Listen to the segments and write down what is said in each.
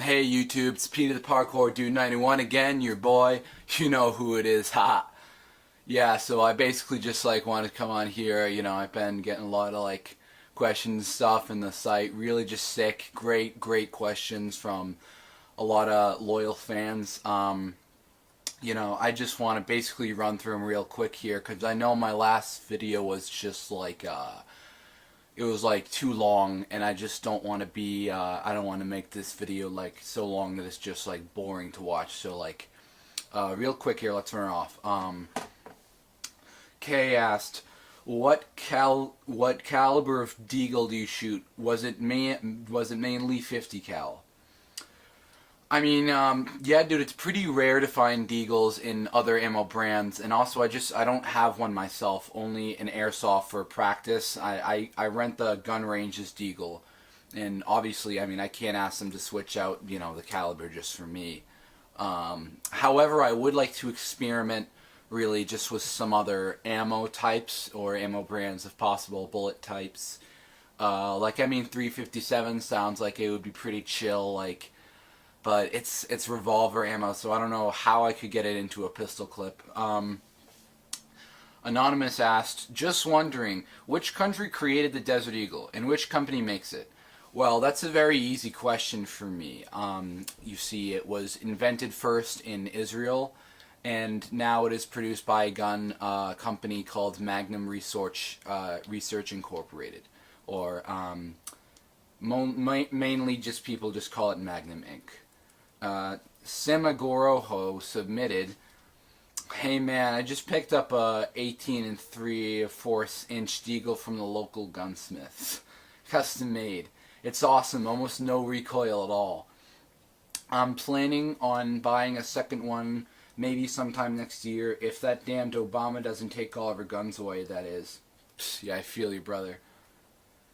Hey YouTube, it's Peter the ParkourDude91 again, your boy. You know who it is, ha. Yeah, so I basically just wanted to come on here. I've been getting a lot of questions and stuff in the site. Really just sick, great questions from a lot of loyal fans. I just want to basically run through them real quick here because I know my last video was just it was too long, and I just don't want to be I don't want to make this video so long that it's just boring to watch. So real quick here, let's turn it off. Kay asked, what caliber of Deagle do you shoot? Was it mainly 50 cal? I mean, yeah, dude, it's pretty rare to find Deagles in other ammo brands, and also I don't have one myself. Only an airsoft for practice. I rent the gun range's Deagle, and obviously, I mean, I can't ask them to switch out the caliber just for me. However, I would like to experiment really just with some other ammo types or ammo brands if possible, bullet types. I mean, 357 sounds like it would be pretty chill, but it's revolver ammo, so I don't know how I could get it into a pistol clip. Anonymous asked, just wondering, which country created the Desert Eagle, and which company makes it? Well, that's a very easy question for me. You see, it was invented first in Israel, and now it is produced by a gun company called Magnum Research Incorporated, or mainly just people just call it Magnum Inc. Semagoroho submitted, hey man, I just picked up a 18 and 3/4 inch Deagle from the local gunsmiths. Custom made. It's awesome, almost no recoil at all. I'm planning on buying a second one maybe sometime next year, if that damned Obama doesn't take all of our guns away, that is. Yeah, I feel you, brother.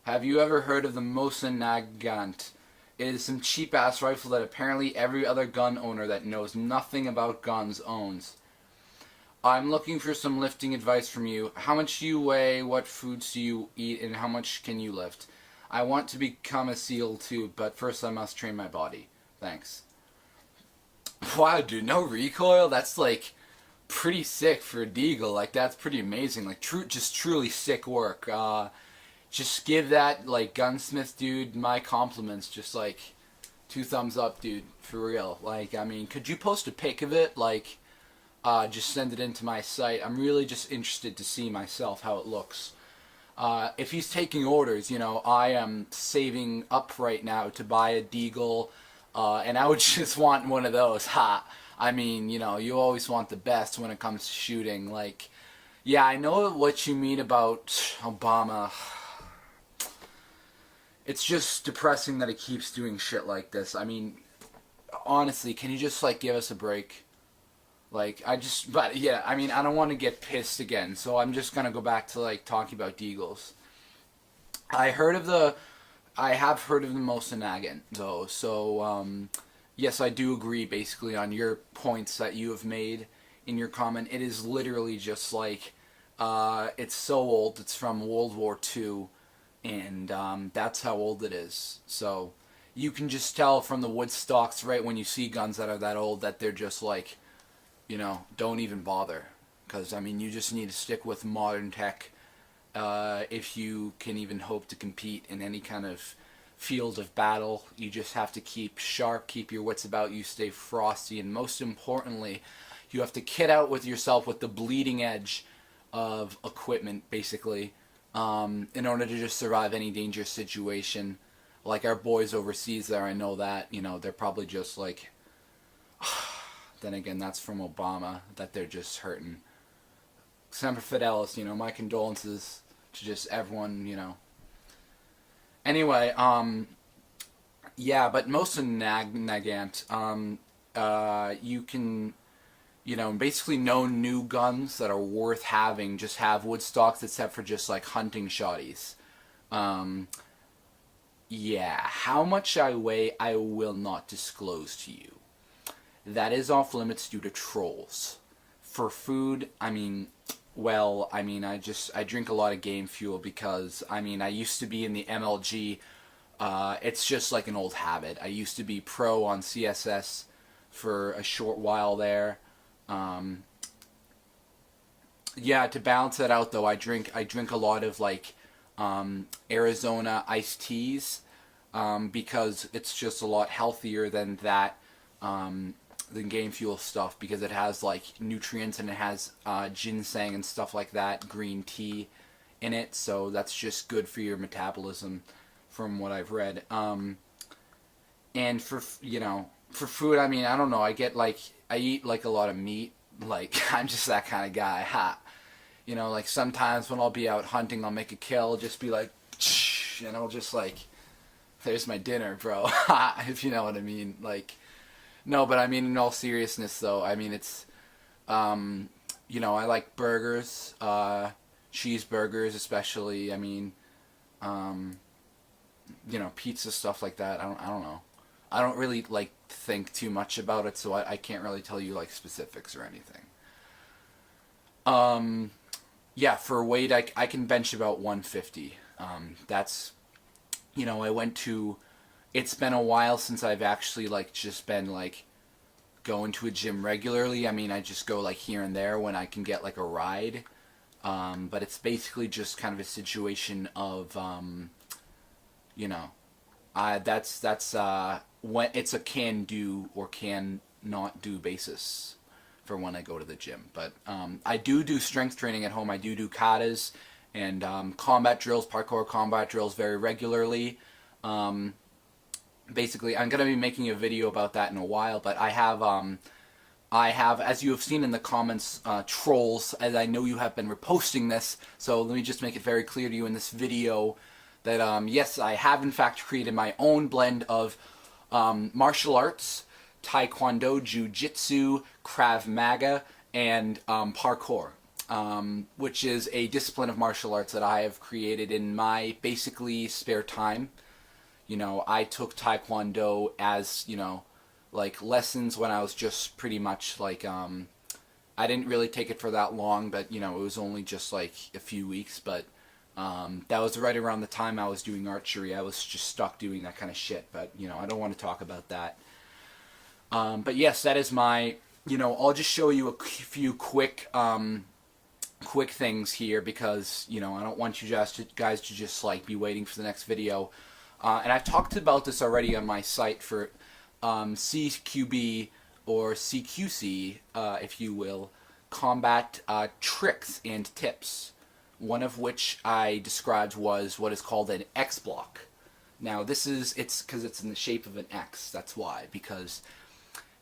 Have you ever heard of the Mosin Nagant? It is some cheap-ass rifle that apparently every other gun owner that knows nothing about guns owns. I'm looking for some lifting advice from you. How much do you weigh, what foods do you eat, and how much can you lift? I want to become a SEAL too, but first I must train my body. Thanks. Wow, dude, no recoil? That's pretty sick for a Deagle. That's pretty amazing. Just truly sick work. Just give that gunsmith dude my compliments. Just 2 thumbs up, dude, for real. I mean, could you post a pic of it? Just send it into my site. I'm really just interested to see myself how it looks. If he's taking orders, I am saving up right now to buy a Deagle, and I would just want one of those. Ha! I mean, you always want the best when it comes to shooting. Yeah, I know what you mean about Obama. It's just depressing that he keeps doing shit like this. I mean, honestly, can you just give us a break? But yeah, I mean, I don't want to get pissed again, so I'm just gonna go back to talking about Deagles. I have heard of the Mosin Nagant though, so yes, I do agree basically on your points that you have made in your comment. It is literally just it's so old. It's from World War II. And that's how old it is. So you can just tell from the wood stocks right when you see guns that are that old that they're just don't even bother. Because, I mean, you just need to stick with modern tech if you can even hope to compete in any kind of field of battle. You just have to keep sharp, keep your wits about you, stay frosty, and most importantly, you have to kit out with yourself with the bleeding edge of equipment, basically. In order to just survive any dangerous situation. Like our boys overseas there, I know that, they're probably just then again, that's from Obama, that they're just hurting. Semper Fidelis, my condolences to just everyone, Anyway, yeah, but Mosin Nagant, you can basically no new guns that are worth having just have wood stocks except for just hunting shotties. Yeah, how much I weigh I will not disclose to you. That is off limits due to trolls. For food, I mean, well, I mean, I drink a lot of game fuel because, I mean, I used to be in the MLG It's just like an old habit. I used to be pro on CSS for a short while there. Yeah, to balance that out though, I drink a lot of like Arizona iced teas because it's just a lot healthier than that than Game Fuel stuff, because it has like nutrients and it has ginseng and stuff like that, green tea in it, so that's just good for your metabolism from what I've read. And for for food, I mean, I don't know, I eat like a lot of meat, like I'm just that kind of guy. Ha. Like sometimes when I'll be out hunting, I'll make a kill, just be like, and I'll just like, there's my dinner, bro. If you know what I mean. Like, no, but I mean, in all seriousness though, I mean, it's, I like burgers, cheeseburgers especially. I mean, pizza, stuff like that. I don't know. I don't really like think too much about it, so I can't really tell you like specifics or anything. Yeah, for weight, I can bench about 150. That's, I went to, it's been a while since I've actually like just been like going to a gym regularly. I mean, I just go like here and there when I can get like a ride. But it's basically just kind of a situation of, that's when it's a can do or can not do basis for when I go to the gym. But I do strength training at home. I do katas and combat drills, parkour combat drills very regularly. Basically, I'm going to be making a video about that in a while, but I have, as you have seen in the comments, trolls, as I know you have been reposting this, so let me just make it very clear to you in this video that, yes, I have in fact created my own blend of martial arts, Taekwondo, Jiu-Jitsu, Krav Maga, and parkour, which is a discipline of martial arts that I have created in my basically spare time. I took Taekwondo as, like lessons when I was just pretty much like, I didn't really take it for that long, but, it was only just like a few weeks, but that was right around the time I was doing archery. I was just stuck doing that kind of shit, but, I don't want to talk about that. But yes, that is my, I'll just show you a few quick things here because, I don't want you guys to just like be waiting for the next video. And I've talked about this already on my site for CQB or CQC, if you will, combat tricks and tips. One of which I described was what is called an X block. Now it's because it's in the shape of an X, that's why. Because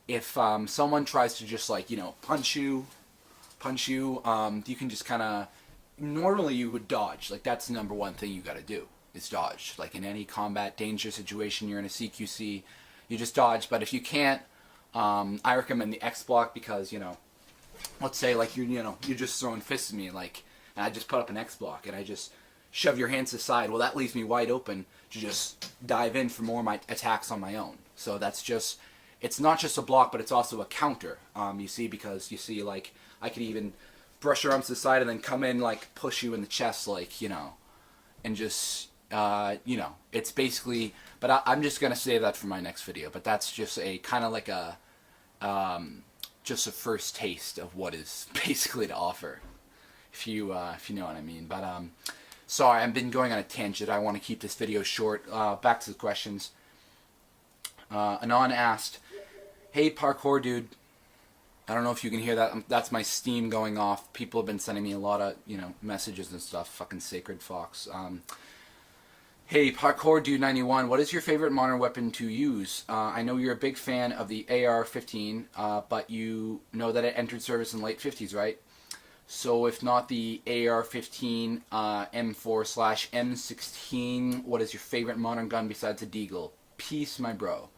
if someone tries to just like, punch you, you can just kind of, normally you would dodge. Like that's the number one thing you got to do, is dodge. Like in any combat danger situation, you're in a CQC, you just dodge. But if you can't, I recommend the X block because, let's say like you're just throwing fists at me, like, and I just put up an X block and I just shove your hands aside. Well, that leaves me wide open to just dive in for more of my attacks on my own. So that's just, it's not just a block, but it's also a counter, you see, because you see, like, I could even brush your arms to the side and then come in, like, push you in the chest, like, and just, it's basically, but I'm just going to save that for my next video, but that's just a kind of like a, just a first taste of what is basically to offer, if you know what I mean. But, sorry, I've been going on a tangent. I want to keep this video short. Back to the questions. Anon asked, "Hey, parkour dude." I don't know if you can hear that. That's my Steam going off. People have been sending me a lot of, messages and stuff. Fucking Sacred Fox. Hey, ParkourDude91, what is your favorite modern weapon to use? I know you're a big fan of the AR-15, but you know that it entered service in the late 50s, right? So if not the AR-15 M4/M16, what is your favorite modern gun besides the Deagle? Peace, my bro.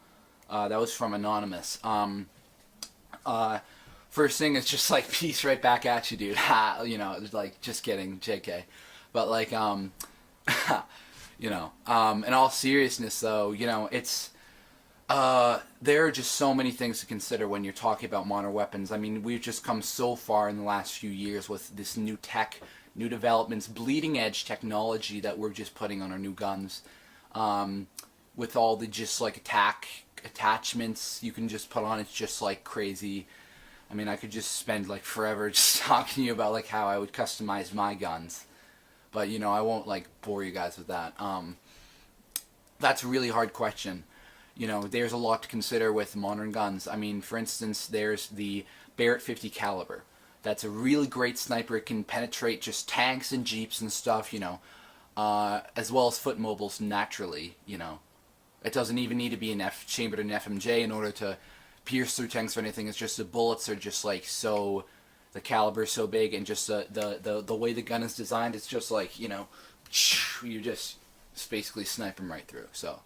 That was from Anonymous. First thing is just like, peace right back at you, dude. Ha, like, just kidding, JK. But like, in all seriousness though, it's, there are just so many things to consider when you're talking about modern weapons. I mean, we've just come so far in the last few years with this new tech, new developments, bleeding edge technology that we're just putting on our new guns. with all the just like attachments you can just put on. It's just like crazy. I mean, I could just spend like forever just talking to you about like how I would customize my guns, but you know, I won't like bore you guys with that. That's a really hard question. You know, there's a lot to consider with modern guns. I mean, for instance, there's the Barrett 50 caliber. That's a really great sniper. It can penetrate just tanks and jeeps and stuff, you know, as well as foot mobiles naturally, you know. It doesn't even need to be chambered in FMJ in order to pierce through tanks or anything. It's just the bullets are just like so, the caliber is so big, and just the way the gun is designed, it's just like, you know, you just basically snipe them right through. So,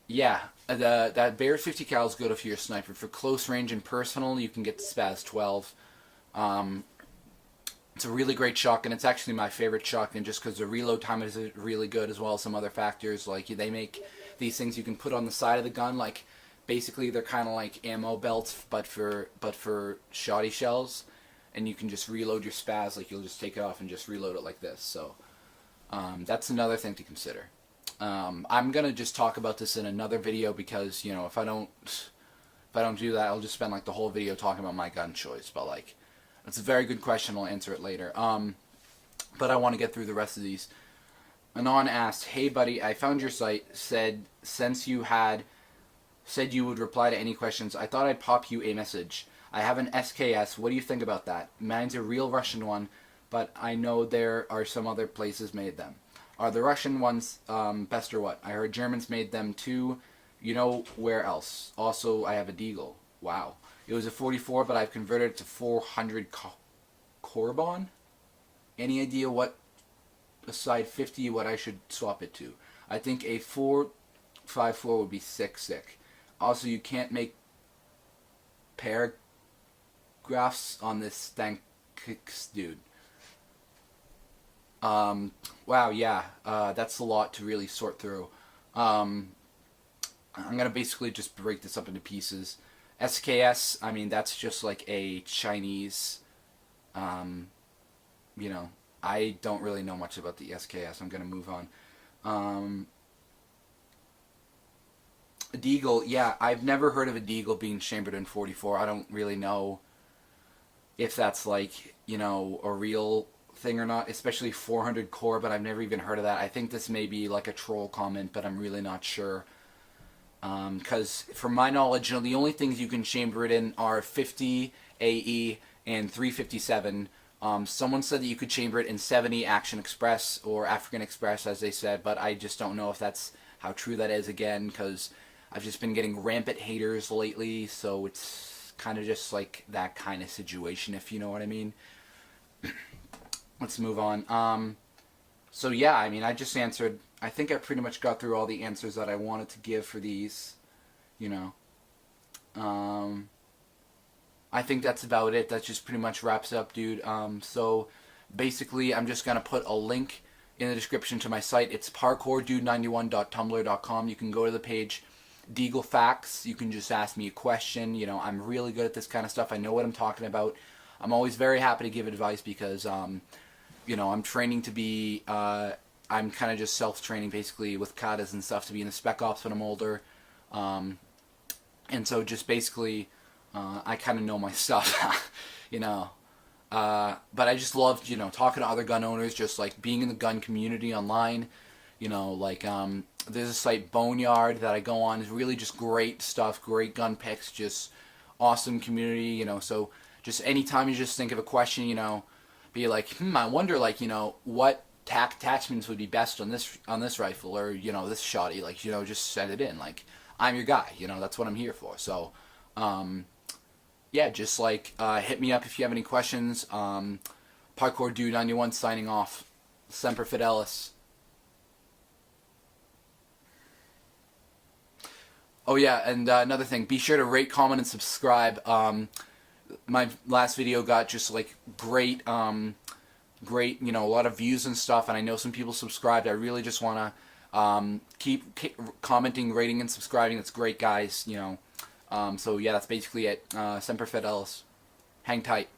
yeah, that Barrett 50 cal is good if you're a sniper. For close range and personal, you can get the Spaz 12. It's a really great shotgun. It's actually my favorite shotgun just because the reload time is really good, as well as some other factors. Like, they make these things you can put on the side of the gun. Like, basically they're kind of like ammo belts, but for shoddy shells. And you can just reload your Spaz. Like, you'll just take it off and just reload it like this. So that's another thing to consider. I'm gonna just talk about this in another video because, you know, if I don't do that, I'll just spend like the whole video talking about my gun choice. But like, it's a very good question. I'll answer it later. But I want to get through the rest of these. Anon asked, "Hey buddy, I found your site. Since you said you would reply to any questions, I thought I'd pop you a message. I have an SKS. What do you think about that? Mine's a real Russian one, but I know there are some other places made them. Are the Russian ones best or what? I heard Germans made them too. You know where else? Also, I have a Deagle. Wow. It was a 44, but I've converted it to 400 Korban. Any idea what, aside 50, what I should swap it to? I think a 4.54 would be sick. Also, you can't make paragraphs on this thanks, dude." Wow, yeah, that's a lot to really sort through. I'm gonna basically just break this up into pieces. SKS, I mean, that's just like a Chinese, you know, I don't really know much about the SKS. I'm gonna move on. A Deagle, yeah, I've never heard of a Deagle being chambered in 44. I don't really know if that's like, you know, a real thing or not, especially 400 core, but I've never even heard of that. I think this may be like a troll comment, but I'm really not sure. Because from my knowledge, you know, the only things you can chamber it in are 50 AE and 357. Someone said that you could chamber it in 70 Action Express or African Express, as they said, but I just don't know if that's how true that is, again, because I've just been getting rampant haters lately, so it's kind of just like that kind of situation, if you know what I mean. Let's move on. So yeah, I mean, I just answered, I think I pretty much got through all the answers that I wanted to give for these, you know. I think that's about it. That just pretty much wraps up, dude. So basically, I'm just going to put a link in the description to my site. It's ParkourDude91.tumblr.com. You can go to the page, Deagle Facts. You can just ask me a question. You know, I'm really good at this kind of stuff. I know what I'm talking about. I'm always very happy to give advice because, you know, I'm training to be, I'm kind of just self-training basically with katas and stuff to be in the Spec Ops when I'm older. And so just basically, I kind of know my stuff, you know. But I just love, you know, talking to other gun owners, just like being in the gun community online. You know, like, there's a site, Boneyard, that I go on. It's really just great stuff, great gun picks, just awesome community, you know. So just anytime you just think of a question, you know, be like, I wonder, like, you know, what attachments would be best on this rifle, or, you know, this shotty, like, you know, just send it in. Like, I'm your guy, you know, that's what I'm here for. So, yeah, just like, hit me up if you have any questions. ParkourDude91 signing off. Semper Fidelis. Oh yeah, and another thing, be sure to rate, comment, and subscribe. My last video got just like great, great, you know, a lot of views and stuff, and I know some people subscribed. I really just want to keep commenting, rating, and subscribing. That's great, guys, you know. So yeah, that's basically it. Semper Fidelis. Hang tight.